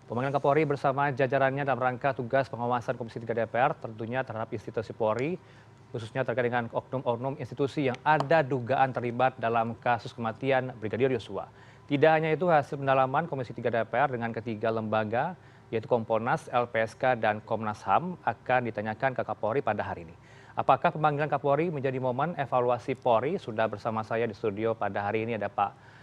Pemanggilan Kapolri bersama jajarannya dalam rangka tugas pengawasan Komisi 3 DPR tentunya terhadap institusi Polri, khususnya terkait dengan oknum-oknum institusi yang ada dugaan terlibat dalam kasus kematian Brigadir Yosua. Tidak hanya itu, hasil pendalaman Komisi 3 DPR dengan ketiga lembaga, yaitu Komponas, LPSK, dan Komnas HAM akan ditanyakan ke Kapolri pada hari ini. Apakah pemanggilan Kapolri menjadi momen evaluasi Polri? Sudah bersama saya di studio pada hari ini ada Pak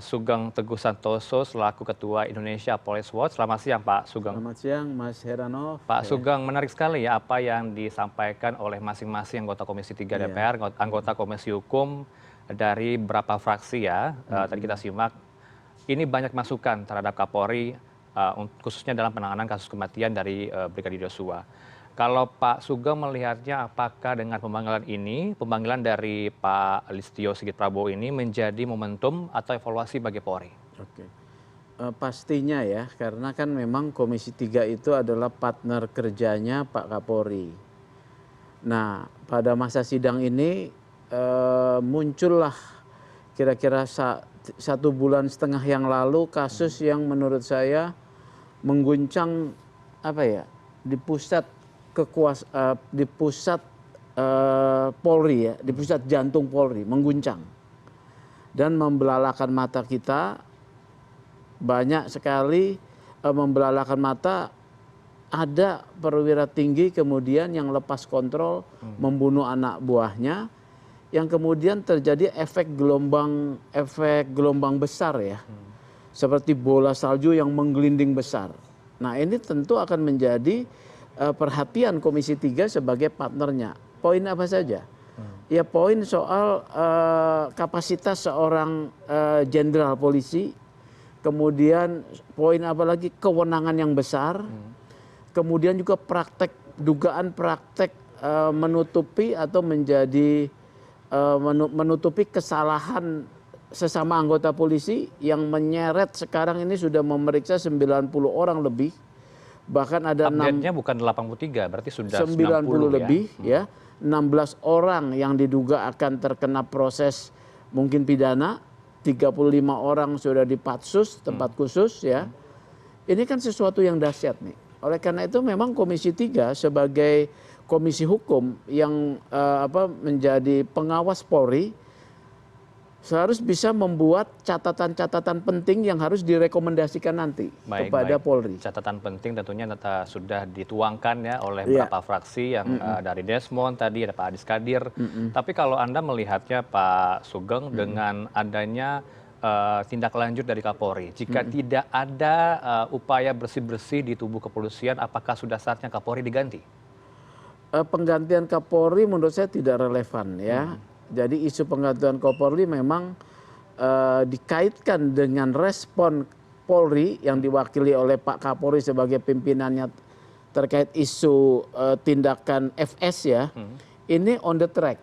Sugeng Teguh Santoso selaku Ketua Indonesia Police Watch. Selamat siang Pak Sugeng. Selamat siang Mas Heranov. Pak Sugeng, menarik sekali ya apa yang disampaikan oleh masing-masing anggota Komisi 3 DPR, anggota Komisi Hukum dari beberapa fraksi ya. Tadi kita simak, ini banyak masukan terhadap Kapolri khususnya dalam penanganan kasus kematian dari Brigadir Yosua. Kalau Pak Sugeng melihatnya, apakah dengan pemanggilan ini, pemanggilan dari Pak Listio Sigit Prabowo ini menjadi momentum atau evaluasi bagi Polri? Oke. Pastinya ya, karena kan memang Komisi 3 itu adalah partner kerjanya Pak Kapolri. Nah, pada masa sidang ini muncullah kira-kira 1,5 bulan yang lalu kasus yang menurut saya mengguncang di pusat Polri ya, di pusat jantung Polri, mengguncang dan membelalakan mata kita. Banyak sekali membelalakan mata, ada perwira tinggi kemudian yang lepas kontrol membunuh anak buahnya, yang kemudian terjadi efek gelombang besar ya, seperti bola salju yang menggelinding besar. Nah, ini tentu akan menjadi perhatian Komisi 3 sebagai partnernya. Poin apa saja? Ya, poin soal kapasitas seorang jenderal polisi, kemudian poin apa lagi, kewenangan yang besar, kemudian juga dugaan praktek menutupi atau menutupi kesalahan sesama anggota polisi yang menyeret sekarang ini sudah memeriksa 90 orang lebih. Bahkan ada update-nya bukan 83, berarti sudah 90 lebih ya. 16 orang yang diduga akan terkena proses mungkin pidana, 35 orang sudah di Patsus, tempat khusus ya. Ini kan sesuatu yang dahsyat nih. Oleh karena itu memang Komisi 3 sebagai komisi hukum yang menjadi pengawas Polri seharus bisa membuat catatan-catatan penting yang harus direkomendasikan nanti kepada Polri. Catatan penting tentunya sudah dituangkan ya oleh beberapa fraksi yang dari Desmond tadi, ada Pak Adis Kadir. Tapi kalau Anda melihatnya Pak Sugeng dengan adanya tindak lanjut dari Kapolri, jika tidak ada upaya bersih-bersih di tubuh kepolisian, apakah sudah saatnya Kapolri diganti? Penggantian Kapolri menurut saya tidak relevan ya. Jadi isu penggantian Kapolri memang dikaitkan dengan respon Polri yang diwakili oleh Pak Kapolri sebagai pimpinannya terkait isu tindakan FS ya. Ini on the track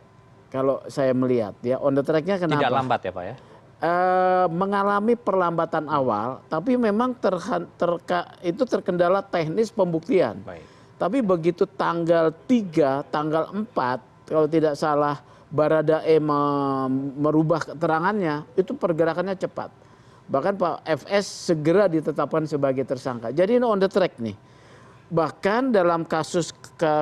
kalau saya melihat ya. On the tracknya kenapa? Tidak lambat ya Pak ya? Mengalami perlambatan awal, tapi memang itu terkendala teknis pembuktian. Tapi begitu tanggal 3, tanggal 4, kalau tidak salah Baradae merubah keterangannya, itu pergerakannya cepat. Bahkan Pak FS segera ditetapkan sebagai tersangka. Jadi ini on the track nih. Bahkan dalam kasus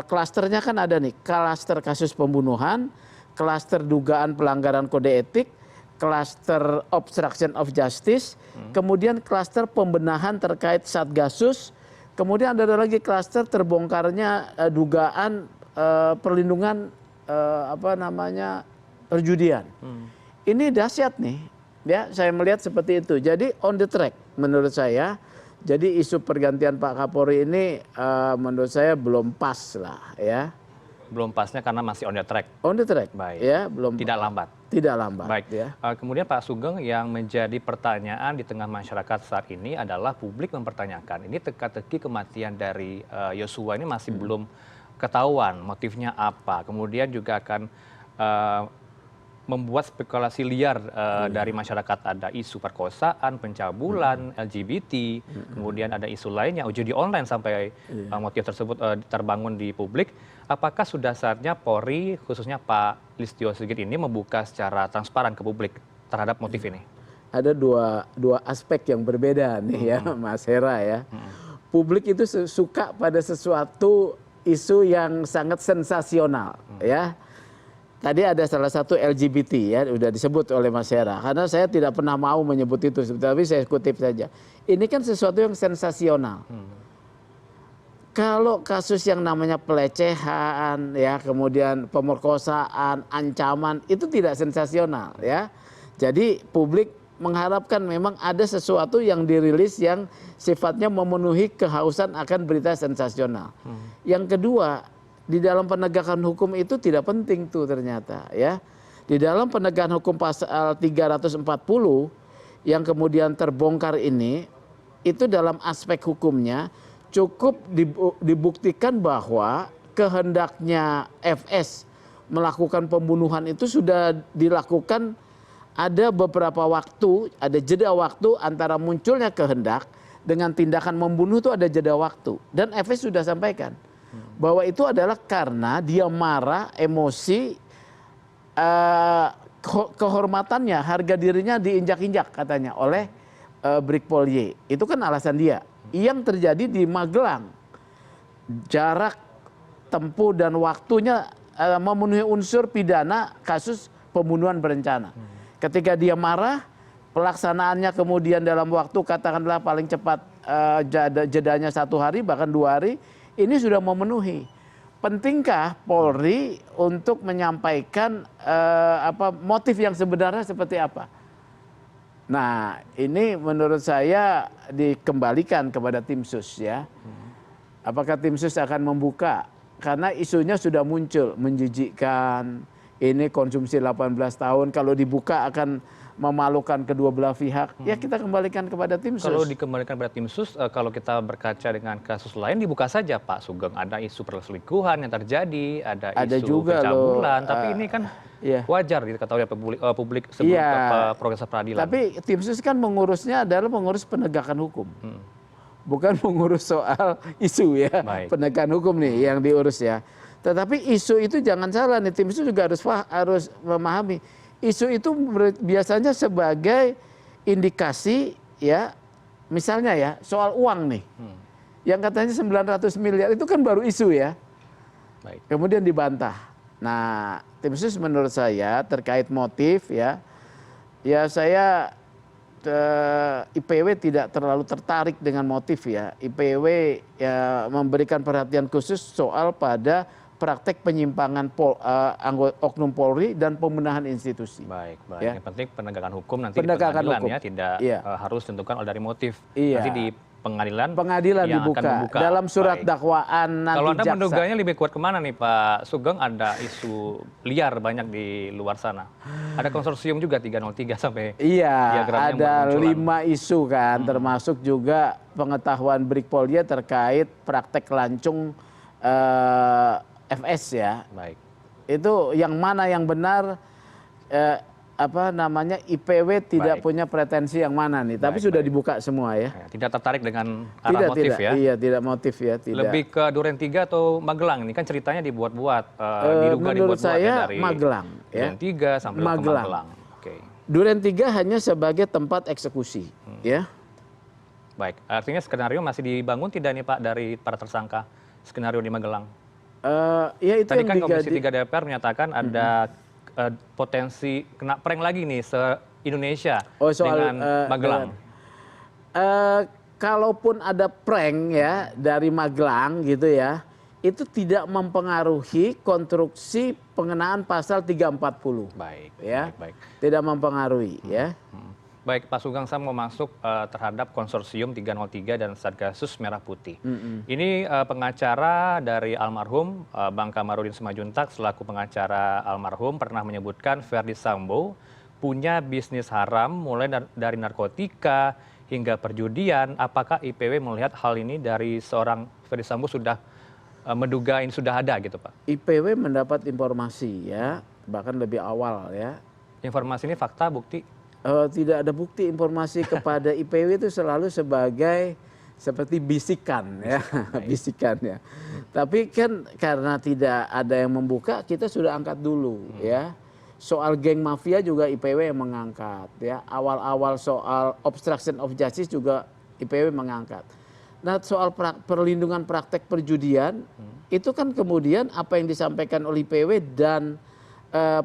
klasternya kan ada nih, klaster kasus pembunuhan, klaster dugaan pelanggaran kode etik, klaster obstruction of justice, kemudian klaster pembenahan terkait Satgasus, kemudian ada lagi klaster terbongkarnya dugaan perlindungan perjudian. Ini dahsyat nih ya, saya melihat seperti itu. Jadi on the track menurut saya. Jadi isu pergantian Pak Kapolri ini menurut saya belum pas lah ya. Belum pasnya karena masih on the track. On the track. Baik. Ya, belum. Tidak lambat. Tidak lambat. Baik. Ya. Kemudian Pak Sugeng, yang menjadi pertanyaan di tengah masyarakat saat ini adalah publik mempertanyakan ini teka-teki kematian dari Yosua ini masih belum ketahuan motifnya apa. Kemudian juga akan membuat spekulasi liar dari masyarakat. Ada isu perkosaan, pencabulan, LGBT, kemudian ada isu lainnya, judi online sampai motif tersebut terbangun di publik. Apakah sudah saatnya Polri, khususnya Pak Listio Sigit ini membuka secara transparan ke publik terhadap motif ini? Ada dua aspek yang berbeda nih ya Mas Hera ya. publik itu suka pada sesuatu isu yang sangat sensasional, ya. Tadi ada salah satu LGBT ya, udah disebut oleh Mas Hera. Karena saya tidak pernah mau menyebut itu, tapi saya kutip saja. Ini kan sesuatu yang sensasional. Kalau kasus yang namanya pelecehan, ya, kemudian pemerkosaan, ancaman, itu tidak sensasional, ya. Jadi publik mengharapkan memang ada sesuatu yang dirilis yang sifatnya memenuhi kehausan akan berita sensasional. Yang kedua, di dalam penegakan hukum itu tidak penting tuh ternyata, ya. Di dalam penegakan hukum pasal 340 yang kemudian terbongkar ini, itu dalam aspek hukumnya cukup dibuktikan bahwa kehendaknya FS melakukan pembunuhan itu sudah dilakukan ada beberapa waktu, ada jeda waktu antara munculnya kehendak dengan tindakan membunuh itu ada jeda waktu. Dan FS sudah sampaikan bahwa itu adalah karena dia marah, emosi, kehormatannya, harga dirinya diinjak-injak katanya oleh Brigpol Y. Itu kan alasan dia. Yang terjadi di Magelang, jarak tempuh dan waktunya memenuhi unsur pidana kasus pembunuhan berencana. Ketika dia marah, pelaksanaannya kemudian dalam waktu katakanlah paling cepat jedanya 1 hari bahkan 2 hari, ini sudah memenuhi. Pentingkah Polri untuk menyampaikan motif yang sebenarnya seperti apa? Nah, ini menurut saya dikembalikan kepada tim sus, ya. Apakah tim sus akan membuka? Karena isunya sudah muncul, menjijikkan, ini konsumsi 18 tahun, kalau dibuka akan memalukan kedua belah pihak, ya kita kembalikan kepada tim sus. Kalau dikembalikan kepada tim sus, kalau kita berkaca dengan kasus lain dibuka saja Pak Sugeng. Ada isu perselingkuhan yang terjadi, ada isu juga pencabulan, tapi ini kan wajar diketahui publik sebelum proses peradilan. Tapi tim sus kan mengurusnya adalah mengurus penegakan hukum. Bukan mengurus soal isu, ya. Baik. Penegakan hukum nih yang diurus, ya. Tetapi isu itu jangan salah nih, tim sus juga harus memahami. Isu itu biasanya sebagai indikasi, ya, misalnya ya soal uang nih, yang katanya 900 miliar itu kan baru isu, ya. Baik. Kemudian dibantah. Nah, tim sus menurut saya terkait motif, ya saya IPW tidak terlalu tertarik dengan motif, ya. IPW ya memberikan perhatian khusus soal pada praktek penyimpangan oknum Polri dan pembenahan institusi. Baik, baik. Ya. Yang penting penegakan hukum nanti Penegakan di pengadilan, hukum. ya, tidak harus tentukan dari motif. Iya. Nanti di pengadilan yang dibuka. akan membuka dalam surat dakwaan nanti. Kalau Anda jaksa. menduganya lebih kuat kemana nih Pak Sugeng? Ada isu liar banyak di luar sana. Ada konsorsium juga 303 sampai ada 5 isu kan, termasuk juga pengetahuan Brigpol Y terkait praktek lancung FS, ya. Baik. Itu yang mana yang benar, IPW tidak punya pretensi yang mana nih, tapi sudah dibuka semua, ya. Tidak tertarik dengan arah motif, ya? Iya, tidak motif, ya. Tidak. Lebih ke Duren 3 atau Magelang? Ini kan ceritanya dibuat-buat, diduga menurut dibuat-buat saya dari Magelang, ya. Duren 3 sampai ke Magelang. Oke. Duren 3 hanya sebagai tempat eksekusi, ya. Baik, artinya skenario masih dibangun tidak nih Pak dari para tersangka, skenario di Magelang? Ya itu tadi yang kan Komisi 3 DPR menyatakan ada potensi kena prank lagi nih se-Indonesia dengan Magelang. Kalaupun ada prank, ya, dari Magelang gitu, ya, itu tidak mempengaruhi konstruksi pengenaan pasal 340. Baik, ya. baik. Tidak mempengaruhi, ya. Baik, Pak Sugeng, saya mau masuk terhadap konsorsium 303 dan Satgasus Merah Putih. Ini pengacara dari almarhum Bang Kamarudin Simanjuntak selaku pengacara almarhum pernah menyebutkan Verdi Sambo punya bisnis haram mulai dari narkotika hingga perjudian. Apakah IPW melihat hal ini dari seorang Verdi Sambo sudah menduga ini sudah ada gitu, Pak? IPW mendapat informasi, ya, bahkan lebih awal, ya. Informasi ini fakta, bukti? Tidak ada bukti, informasi kepada IPW itu selalu sebagai seperti bisikan, ya. Bisikan, ya. Tapi kan karena tidak ada yang membuka, kita sudah angkat dulu, ya. Soal geng mafia juga IPW yang mengangkat, ya. Awal-awal soal obstruction of justice juga IPW mengangkat. Nah, soal perlindungan praktek perjudian itu kan kemudian apa yang disampaikan oleh IPW dan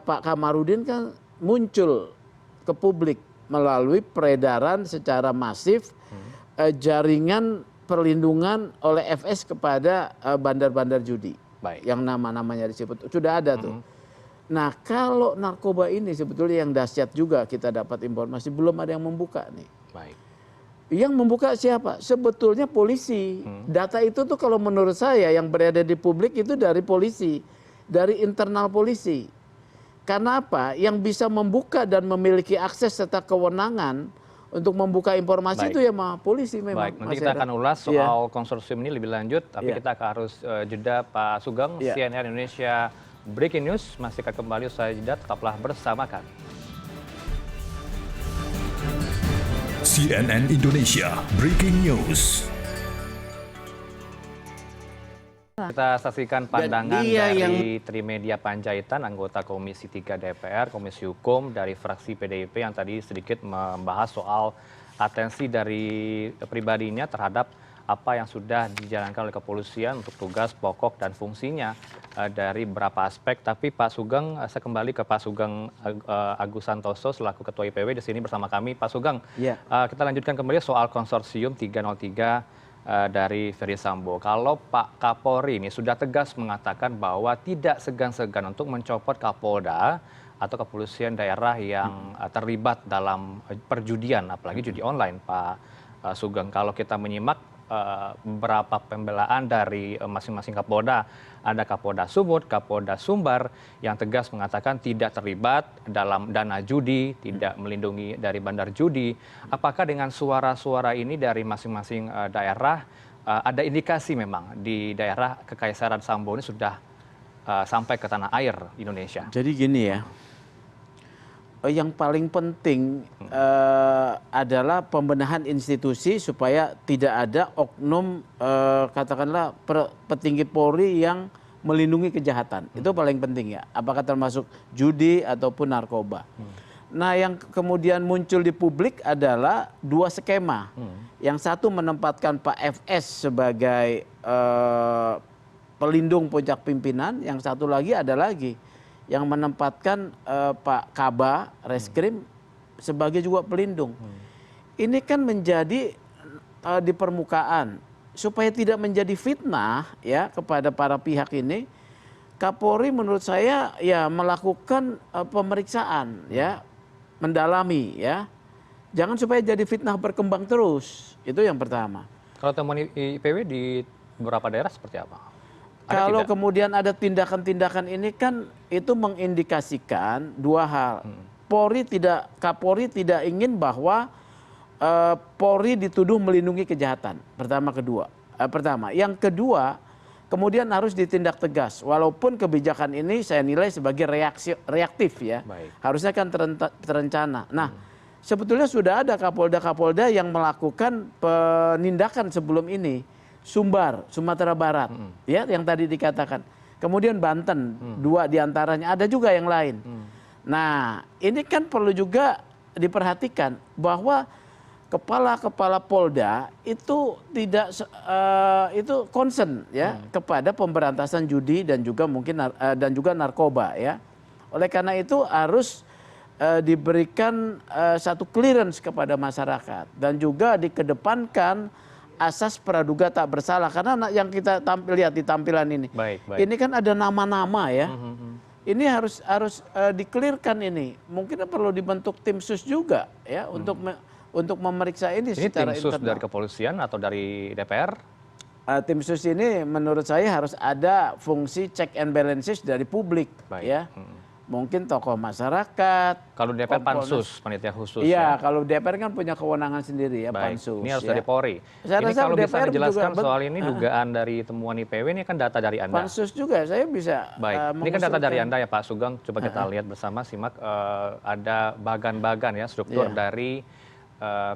Pak Kamarudin kan muncul ke publik melalui peredaran secara masif jaringan perlindungan oleh FS kepada bandar-bandar judi. Baik. Yang nama-namanya disebut sudah ada tuh. Nah, kalau narkoba ini sebetulnya yang dahsyat juga kita dapat informasi belum ada yang membuka nih. Baik. Yang membuka siapa? Sebetulnya polisi. Data itu tuh kalau menurut saya yang berada di publik itu dari polisi, dari internal polisi. Karena apa? Yang bisa membuka dan memiliki akses serta kewenangan untuk membuka informasi itu ya polisi memang. Baik, nanti kita akan ulas soal konsorsium ini lebih lanjut, tapi kita harus jeda Pak Sugeng, CNN Indonesia Breaking News masih akan kembali usai jeda, tetaplah bersama kami. CNN Indonesia Breaking News. Kita saksikan pandangan dari Trimedia Panjaitan, anggota Komisi 3 DPR, Komisi Hukum dari fraksi PDIP yang tadi sedikit membahas soal atensi dari pribadinya terhadap apa yang sudah dijalankan oleh kepolisian untuk tugas pokok dan fungsinya dari beberapa aspek. Tapi Pak Sugeng, saya kembali ke Pak Sugeng Agus Santoso selaku Ketua IPW di sini bersama kami. Pak Sugeng, kita lanjutkan kembali soal konsorsium 303 dari Ferry Sambo. Kalau Pak Kapolri ini sudah tegas mengatakan bahwa tidak segan-segan untuk mencopot Kapolda atau kepolisian daerah yang terlibat dalam perjudian, apalagi judi online, Pak Sugeng. Kalau kita menyimak beberapa pembelaan dari masing-masing Kapolda, ada Kapolda Sumut, Kapolda Sumbar yang tegas mengatakan tidak terlibat dalam dana judi, tidak melindungi dari bandar judi. Apakah dengan suara-suara ini dari masing-masing daerah ada indikasi memang di daerah Kekaisaran Sambo ini sudah sampai ke tanah air Indonesia? Jadi gini ya, yang paling penting adalah pembenahan institusi supaya tidak ada oknum katakanlah petinggi Polri yang melindungi kejahatan. Itu paling penting ya. Apakah termasuk judi ataupun narkoba. Nah, yang kemudian muncul di publik adalah dua skema. Yang satu menempatkan Pak FS sebagai pelindung puncak pimpinan, yang satu lagi ada lagi yang menempatkan Pak Kaba Reskrim sebagai juga pelindung. Ini kan menjadi di permukaan supaya tidak menjadi fitnah ya kepada para pihak ini. Kapolri menurut saya ya melakukan pemeriksaan ya, mendalami ya. Jangan supaya jadi fitnah berkembang terus. Itu yang pertama. Kalau temuan IPW di beberapa daerah seperti apa? Kalau kemudian ada tindakan-tindakan ini kan itu mengindikasikan dua hal. Kapolri tidak ingin bahwa Polri dituduh melindungi kejahatan. Pertama. Yang kedua, kemudian harus ditindak tegas. Walaupun kebijakan ini saya nilai sebagai reaktif ya. Baik. Harusnya kan terencana. Nah, sebetulnya sudah ada Kapolda yang melakukan penindakan sebelum ini. Sumbar, Sumatera Barat, ya yang tadi dikatakan. Kemudian Banten, 2 diantaranya, ada juga yang lain. Nah, ini kan perlu juga diperhatikan bahwa kepala-kepala Polda itu tidak itu concern ya kepada pemberantasan judi dan juga mungkin dan juga narkoba ya. Oleh karena itu harus diberikan satu clearance kepada masyarakat dan juga dikedepankan asas praduga tak bersalah, karena yang kita lihat di tampilan ini, ini kan ada nama-nama ya, ini harus dikelirkan ini, mungkin perlu dibentuk tim sus juga ya untuk memeriksa ini secara internal. Ini tim sus dari kepolisian atau dari DPR? Tim sus ini menurut saya harus ada fungsi check and balances dari publik ya. Mungkin tokoh masyarakat. Kalau DPR Pansus, panitia khusus. Iya, kalau DPR kan punya kewenangan sendiri ya, Pansus. Ini harus dari Polri. Ini kalau bisa dijelaskan soal ini dugaan dari temuan IPW ini kan data dari Anda. Pansus juga, saya bisa. Baik, ini kan data dari Anda ya Pak Sugeng. Coba kita lihat bersama, simak ada bagan-bagan ya, struktur dari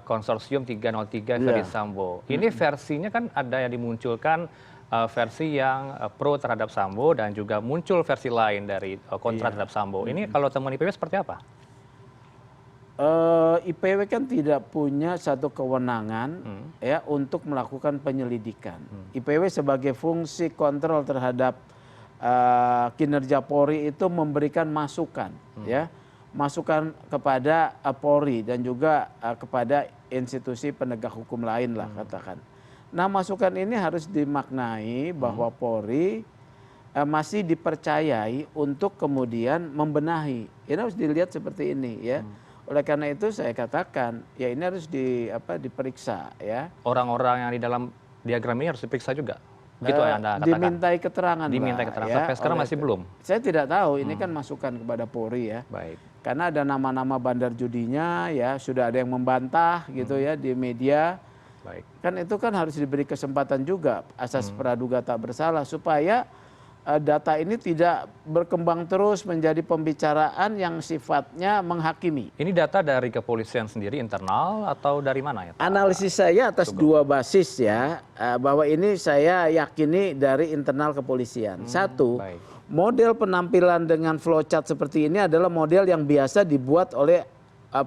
konsorsium 303 Ferry Sambo. Ini versinya kan ada yang dimunculkan versi yang pro terhadap Sambo dan juga muncul versi lain dari kontra terhadap Sambo. Ini kalau temuan IPW seperti apa? IPW kan tidak punya satu kewenangan ya untuk melakukan penyelidikan. IPW sebagai fungsi kontrol terhadap kinerja Polri itu memberikan masukan, ya, masukan kepada Polri dan juga kepada institusi penegak hukum lain lah katakan. Nah, masukan ini harus dimaknai bahwa Polri masih dipercayai untuk kemudian membenahi. Ini harus dilihat seperti ini, ya. Oleh karena itu saya katakan ya ini harus diperiksa, ya. Orang-orang yang di dalam diagram ini harus diperiksa juga. Begitu yang Anda katakan. Dimintai keterangan. Dimintai keterangan. Ya, Sampai sekarang masih belum. Saya tidak tahu. Ini kan masukan kepada Polri, ya. Baik. Karena ada nama-nama bandar judinya, ya, sudah ada yang membantah gitu ya di media. Baik. Kan itu kan harus diberi kesempatan juga asas praduga tak bersalah supaya data ini tidak berkembang terus menjadi pembicaraan yang sifatnya menghakimi. Ini data dari kepolisian sendiri internal atau dari mana ya, Pak? Analisis saya atas dua basis, ya, bahwa ini saya yakini dari internal kepolisian. Satu, baik. model penampilan dengan flowchart seperti ini adalah model yang biasa dibuat oleh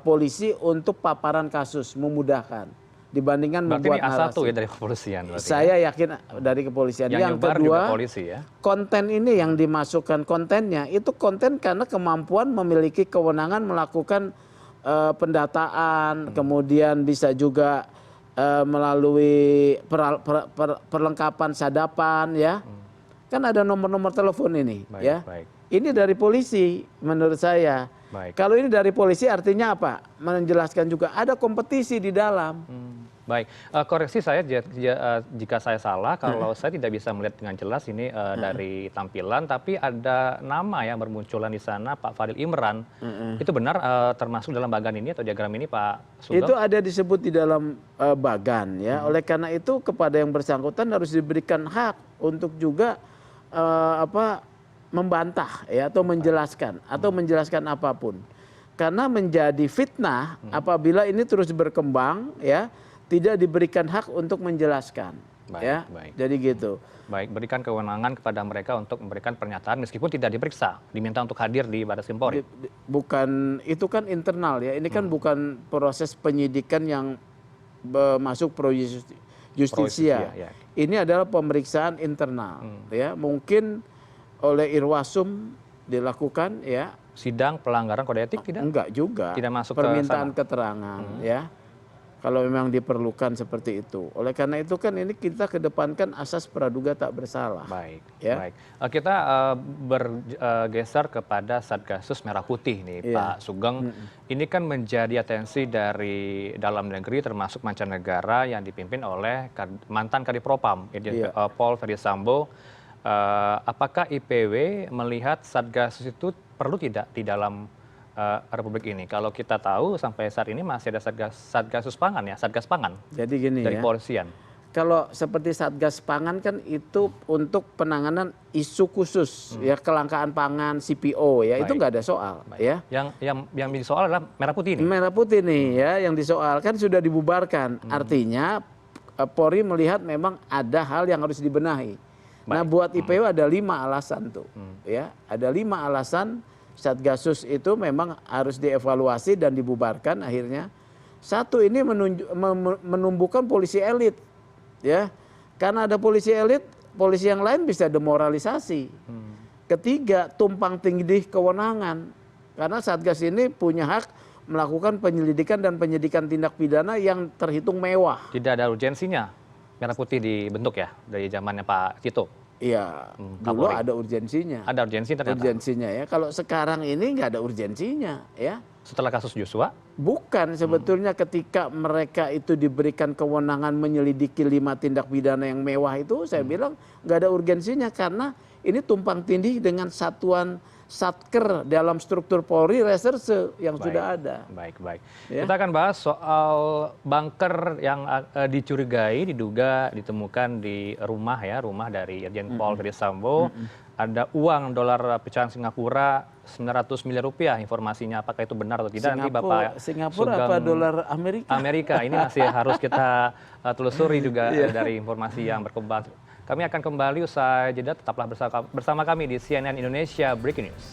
polisi untuk paparan kasus, memudahkan dibandingkan Berarti membuat ini A1 narasi. ya dari kepolisian. Berarti, Saya yakin dari kepolisian. yang kedua, juga polisi, ya. konten ini yang dimasukkan kontennya itu konten karena kemampuan memiliki kewenangan melakukan pendataan, kemudian bisa juga melalui perlengkapan sadapan, ya. Kan ada nomor-nomor telepon ini, Baik, ya. baik. Ini dari polisi menurut saya. Baik. Kalau ini dari polisi artinya apa? Menjelaskan juga ada kompetisi di dalam. Baik, koreksi saya jika saya salah, kalau saya tidak bisa melihat dengan jelas ini dari tampilan, tapi ada nama yang bermunculan di sana, Pak Fadil Imran. Itu benar termasuk dalam bagan ini atau diagram ini, Pak Sugeng? Itu ada disebut di dalam bagan, ya. Oleh karena itu kepada yang bersangkutan harus diberikan hak untuk juga membantah, ya, atau menjelaskan apapun. Karena menjadi fitnah apabila ini terus berkembang, ya, tidak diberikan hak untuk menjelaskan. Baik, ya. baik. Jadi gitu. Baik, berikan kewenangan kepada mereka untuk memberikan pernyataan meskipun tidak diperiksa, diminta untuk hadir di Baris Krim Polri. Bukan, itu kan internal, ya. Ini kan bukan proses penyidikan yang masuk pro justisia. Ya. Ini adalah pemeriksaan internal, ya. Mungkin oleh Irwasum dilakukan, ya. Sidang pelanggaran kode etik tidak? Enggak juga. Tidak masuk ke permintaan sana. keterangan, ya. Kalau memang diperlukan seperti itu. Oleh karena itu kan ini kita kedepankan asas praduga tak bersalah. Baik, Ya. baik. Kita bergeser kepada Satgasus Merah Putih nih, Iya. Pak Sugeng. Ini kan menjadi atensi dari dalam negeri termasuk mancanegara yang dipimpin oleh mantan Kadipropam, Irjen Iya. Pol Ferdy Sambo. Apakah IPW melihat Satgasus itu perlu tidak di dalam Republik ini? Kalau kita tahu sampai saat ini masih ada Satgasus Pangan, ya, Satgas Pangan Jadi gini, dari ya. kepolisian. Kalau seperti Satgas Pangan kan itu untuk penanganan isu khusus, ya, kelangkaan pangan, CPO, ya. Itu Baik. nggak ada soal, ya. Yang menjadi soal adalah Merah Putih ini. Merah Putih nih, ya, yang disoal kan sudah dibubarkan. Artinya Polri melihat memang ada hal yang harus dibenahi. Nah, buat IPW ada 5 alasan tuh, ya. Ada 5 alasan Satgasus itu memang harus dievaluasi dan dibubarkan akhirnya. Satu, ini menumbuhkan polisi elit, ya. Karena ada polisi elit, polisi yang lain bisa demoralisasi. Ketiga, tumpang tindih kewenangan. Karena Satgas ini punya hak melakukan penyelidikan dan penyidikan tindak pidana yang terhitung mewah. Tidak ada urgensinya Merah Putih dibentuk, ya, dari zamannya Pak Tito. Iya, dulu Kapolri. ada urgensinya. Ada urgensi ternyata. Urgensinya, ya. Kalau sekarang ini nggak ada urgensinya, ya. Setelah kasus Joshua, Bukan, sebetulnya ketika mereka itu diberikan kewenangan menyelidiki 5 tindak pidana yang mewah itu, saya bilang nggak ada urgensinya karena ini tumpang tindih dengan satuan Satker dalam struktur Polri reserse yang sudah ada. baik. Ya. Kita akan bahas soal bunker yang dicurigai, diduga ditemukan di rumah, ya, rumah dari Irjen Pol Ferdy Sambo. Ada uang dolar pecahan Singapura 900 miliar rupiah. Informasinya apakah itu benar atau tidak? Nanti Bapak Singapura Sugeng apa dolar Amerika? Amerika ini masih harus kita telusuri juga dari informasi yang berkembang. Kami akan kembali usai jeda, tetaplah bersama kami di CNN Indonesia Breaking News.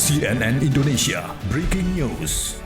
CNN Indonesia Breaking News.